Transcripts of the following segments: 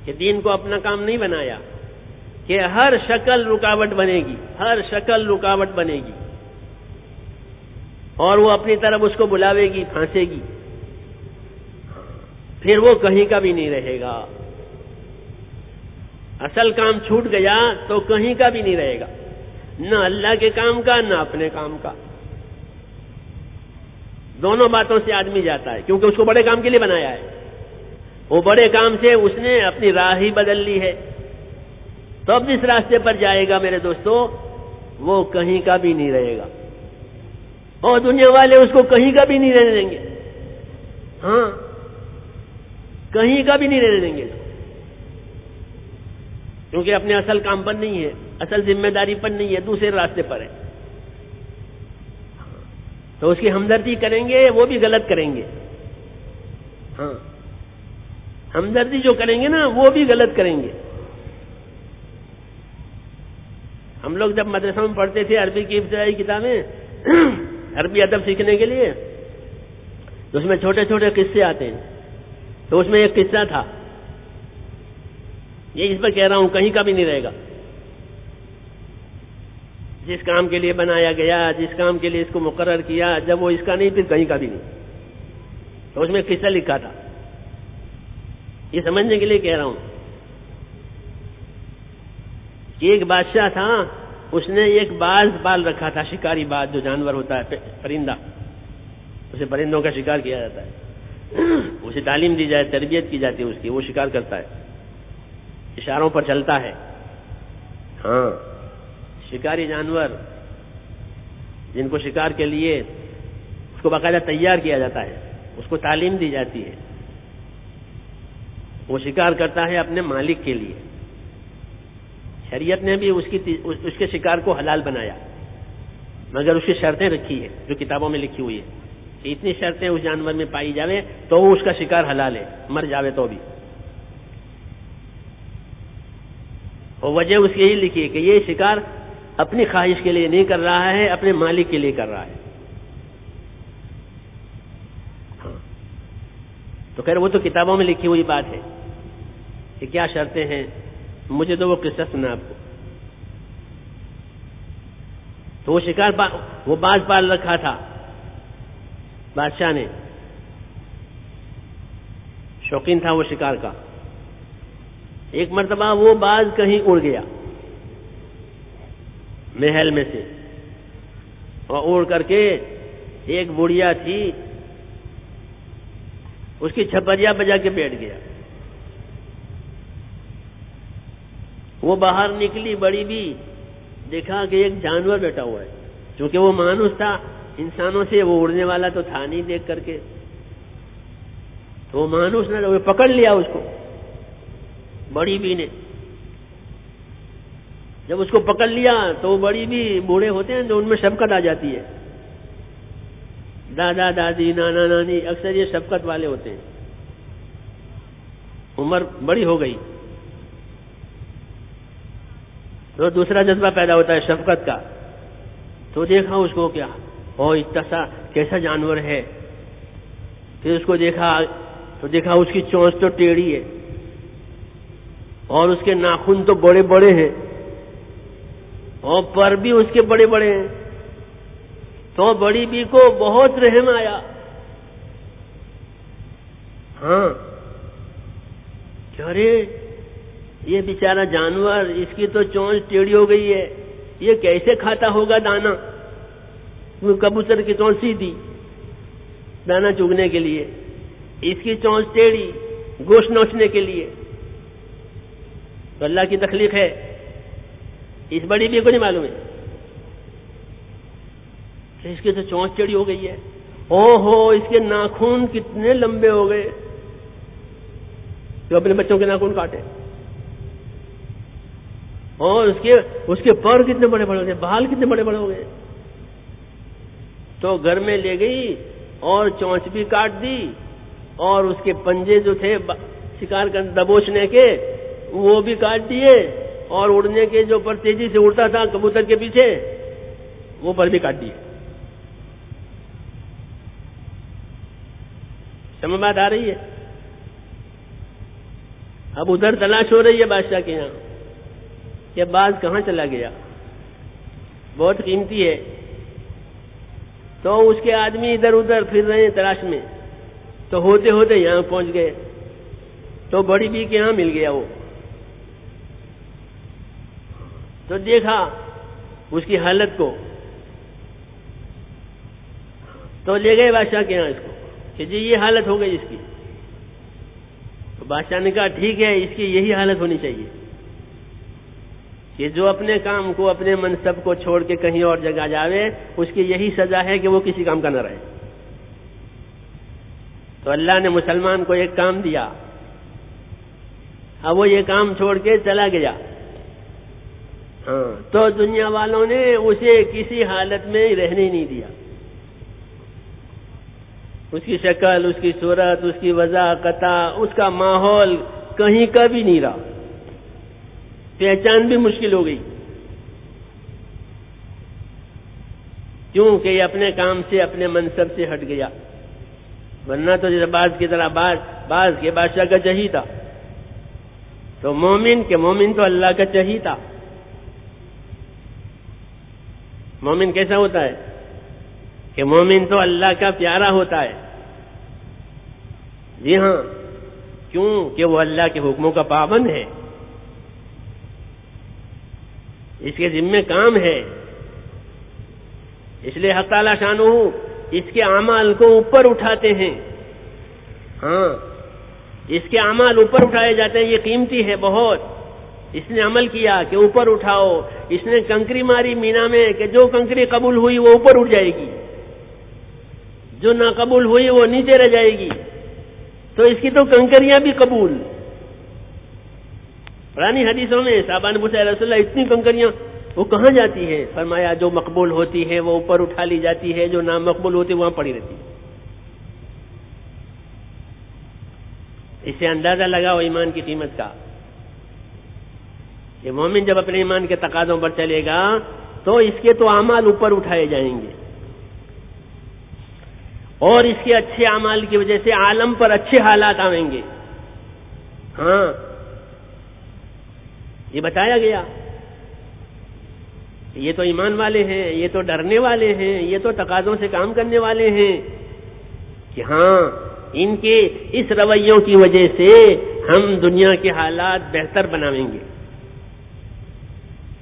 کہ دین کو اپنا کام نہیں بنایا، کہ ہر شکل رکاوٹ بنے گی، ہر شکل رکاوٹ بنے گی، اور وہ اپنی طرف اس کو بلاوے گی، پھانسے گی، پھر وہ کہیں کا بھی نہیں رہے گا۔ اصل کام چھوٹ گیا تو کہیں کا بھی نہیں رہے گا، نہ اللہ کے کام کا نہ اپنے کام کا۔ دونوں باتوں سے آدمی جاتا ہے، کیونکہ اس کو بڑے کام کے لیے بنایا ہے، وہ بڑے کام سے اس نے اپنی راہ ہی بدل لی ہے، تو اب جس راستے پر جائے گا میرے دوستو وہ کہیں کا بھی نہیں رہے گا، اور دنیا والے اس کو کہیں کا بھی نہیں رہنے دیں گے، ہاں کہیں کا بھی نہیں رہنے دیں گے، کیونکہ اپنے اصل کام پر نہیں ہے، اصل ذمہ داری پر نہیں ہے، دوسرے راستے پر ہے، تو اس کی ہمدردی کریں گے وہ بھی غلط کریں گے، ہاں ہمدردی جو کریں گے نا وہ بھی غلط کریں گے۔ ہم لوگ جب مدرسہ میں پڑھتے تھے عربی کی ابتدائی کتابیں عربی ادب سیکھنے کے لیے، تو اس میں چھوٹے چھوٹے قصے آتے ہیں، تو اس میں ایک قصہ تھا، یہ اس پر کہہ رہا ہوں کہیں کا بھی نہیں رہے گا، جس کام کے لیے بنایا گیا، جس کام کے لیے اس کو مقرر کیا، جب وہ اس کا نہیں پھر کہیں کا بھی نہیں، تو اس میں ایک قصہ لکھا تھا، یہ سمجھنے کے لیے کہہ رہا ہوں کہ ایک بادشاہ تھا، اس نے ایک باز پال رکھا تھا، شکاری باز جو جانور ہوتا ہے پرندہ، اسے پرندوں کا شکار کیا جاتا ہے، اسے تعلیم دی جائے، تربیت کی جاتی ہے اس کی، وہ شکار کرتا ہے، اشاروں پر چلتا ہے، ہاں شکاری جانور جن کو شکار کے لیے اس کو باقاعدہ تیار کیا جاتا ہے، اس کو تعلیم دی جاتی ہے، وہ شکار کرتا ہے اپنے مالک کے لیے۔ شریعت نے بھی اس کے شکار کو حلال بنایا، مگر اس کی شرطیں رکھی ہے جو کتابوں میں لکھی ہوئی ہے کہ اتنی شرطیں اس جانور میں پائی جاوے تو وہ اس کا شکار حلال ہے، مر جاوے تو بھی۔ اور وجہ اس کی یہی لکھی ہے کہ یہ شکار اپنی خواہش کے لیے نہیں کر رہا ہے، اپنے مالک کے لیے کر رہا ہے، ہاں تو خیر وہ تو کتابوں میں لکھی ہوئی بات ہے کہ کیا شرطیں ہیں، مجھے تو وہ قصہ سنا آپ کو۔ تو وہ شکار وہ باز پال رکھا تھا بادشاہ نے، شوقین تھا وہ شکار کا۔ ایک مرتبہ وہ باز کہیں اڑ گیا محل میں سے، اور اڑ کر کے ایک بڑھیا تھی اس کی چھپریا بجا کے بیٹھ گیا۔ وہ باہر نکلی بڑی بھی، دیکھا کہ ایک جانور بیٹھا ہوا ہے، چونکہ وہ مانوس تھا انسانوں سے، وہ اڑنے والا تو تھا نہیں دیکھ کر کے، تو وہ مانوس نہ وہ پکڑ لیا اس کو بڑی بی نے۔ جب اس کو پکڑ لیا تو وہ بڑی بھی بوڑھے ہوتے ہیں تو ان میں شفقت آ جاتی ہے، دادا دادی نانا نانی اکثر یہ شفقت والے ہوتے ہیں، عمر بڑی ہو گئی تو دوسرا جذبہ پیدا ہوتا ہے شفقت کا، تو دیکھا اس کو کیا اتنا کیسا جانور ہے، پھر اس کو دیکھا تو دیکھا اس کی چونچ تو ٹیڑھی ہے اور اس کے ناخن تو بڑے بڑے ہیں اور پر بھی اس کے بڑے بڑے ہیں، تو بڑی بی کو بہت رحم آیا، ہاں کہ ارے یہ بیچارہ جانور، اس کی تو چونچ ٹیڑھی ہو گئی ہے، یہ کیسے کھاتا ہوگا دانا، کبوتر کی چونچ سیدھی دانا چگنے کے لیے، اس کی چونچ ٹیڑھی گوشت نوچنے کے لیے، تو اللہ کی تخلیق ہے، اس بڑی بی کو نہیں معلوم ہے کہ اس کی تو چونچ ٹیڑھی ہو گئی ہے، اس کے ناخن کتنے لمبے ہو گئے، جو اپنے بچوں کے ناخن کاٹے، اور اس کے پر کتنے بڑے بڑے ہو گئے، بال کتنے بڑے بڑے ہو گئے، تو گھر میں لے گئی اور چونچ بھی کاٹ دی اور اس کے پنجے جو تھے شکار کر دبوچنے کے وہ بھی کاٹ دیے، اور اڑنے کے جو پر تیزی سے اڑتا تھا کبوتر کے پیچھے وہ پر بھی کاٹ دیے۔ سمجھ بات آ رہی ہے؟ اب ادھر تلاش ہو رہی ہے بادشاہ کے یہاں، یہ باز کہاں چلا گیا، بہت قیمتی ہے۔ تو اس کے آدمی ادھر ادھر پھر رہے ہیں تلاش میں، تو ہوتے ہوتے یہاں پہنچ گئے، تو بڑی بی کے یہاں مل گیا وہ، تو دیکھا اس کی حالت کو، تو لے گئے بادشاہ کے یہاں اس کو کہ جی یہ حالت ہو گئی اس کی۔ تو بادشاہ نے کہا ٹھیک ہے، اس کی یہی حالت ہونی چاہیے کہ جو اپنے کام کو، اپنے منصب کو چھوڑ کے کہیں اور جگہ جاوے، اس کی یہی سزا ہے کہ وہ کسی کام کا نہ رہے۔ تو اللہ نے مسلمان کو ایک کام دیا، اب وہ یہ کام چھوڑ کے چلا گیا، ہاں، تو دنیا والوں نے اسے کسی حالت میں رہنے ہی نہیں دیا، اس کی شکل، اس کی صورت، اس کی وضاحت، اس کا ماحول کہیں کا بھی نہیں رہا، پہچان بھی مشکل ہو گئی، کیونکہ یہ اپنے کام سے، اپنے منصب سے ہٹ گیا۔ ورنہ تو جیسے باز کی طرح باز کے بادشاہ کا چہی تھا، تو مومن تو اللہ کا چہی تھا۔ مومن کیسا ہوتا ہے کہ مومن تو اللہ کا پیارا ہوتا ہے، جی ہاں، کیوں کہ وہ اللہ کے حکموں کا پابند ہے، اس کے ذمہ کام ہے، اس لیے حق تعالی شانہ اس کے اعمال کو اوپر اٹھاتے ہیں، ہاں، اس کے اعمال اوپر اٹھائے جاتے ہیں، یہ قیمتی ہے بہت۔ اس نے عمل کیا کہ اوپر اٹھاؤ، اس نے کنکری ماری مینا میں کہ جو کنکری قبول ہوئی وہ اوپر اٹھ جائے گی، جو نہ قبول ہوئی وہ نیچے رہ جائے گی، تو اس کی تو کنکریاں بھی قبول۔ پرانی حدیثوں میں صحابہ نے پوچھا رسول اللہ اتنی کنکریاں وہ کہاں جاتی ہے؟ فرمایا جو مقبول ہوتی ہے وہ اوپر اٹھا لی جاتی ہے، جو نہ مقبول ہوتی وہاں پڑی رہتی ہے۔ اس سے اندازہ لگاؤ ایمان کی قیمت کا، کہ مومن جب اپنے ایمان کے تقاضوں پر چلے گا تو اس کے تو اعمال اوپر اٹھائے جائیں گے، اور اس کے اچھے اعمال کی وجہ سے عالم پر اچھے حالات آئیں گے۔ ہاں، یہ بتایا گیا، یہ تو ایمان والے ہیں، یہ تو ڈرنے والے ہیں، یہ تو تقاضوں سے کام کرنے والے ہیں، کہ ہاں ان کے اس رویوں کی وجہ سے ہم دنیا کے حالات بہتر بنائیں گے۔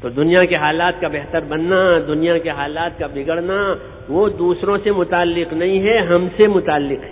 تو دنیا کے حالات کا بہتر بننا، دنیا کے حالات کا بگڑنا، وہ دوسروں سے متعلق نہیں ہے، ہم سے متعلق ہے۔